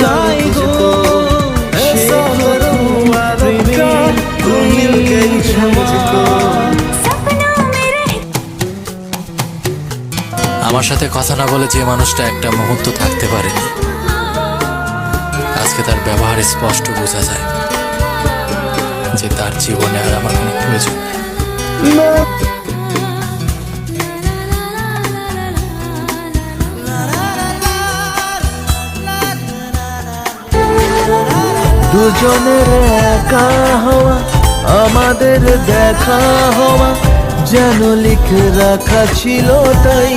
जाए गो আমার সাথে কথা না বলে যে মানুষটা একটা মুহূর্ত থাকতে পারেনি, আজকে তার ব্যবহার স্পষ্ট বোঝা যায় যে তার জীবনে আর আমার কোনো প্রয়োজন নেই। দুজনের একা হওয়া, আমাদের দেখা হওয়া যেন লিখে রাখা ছিল তাই।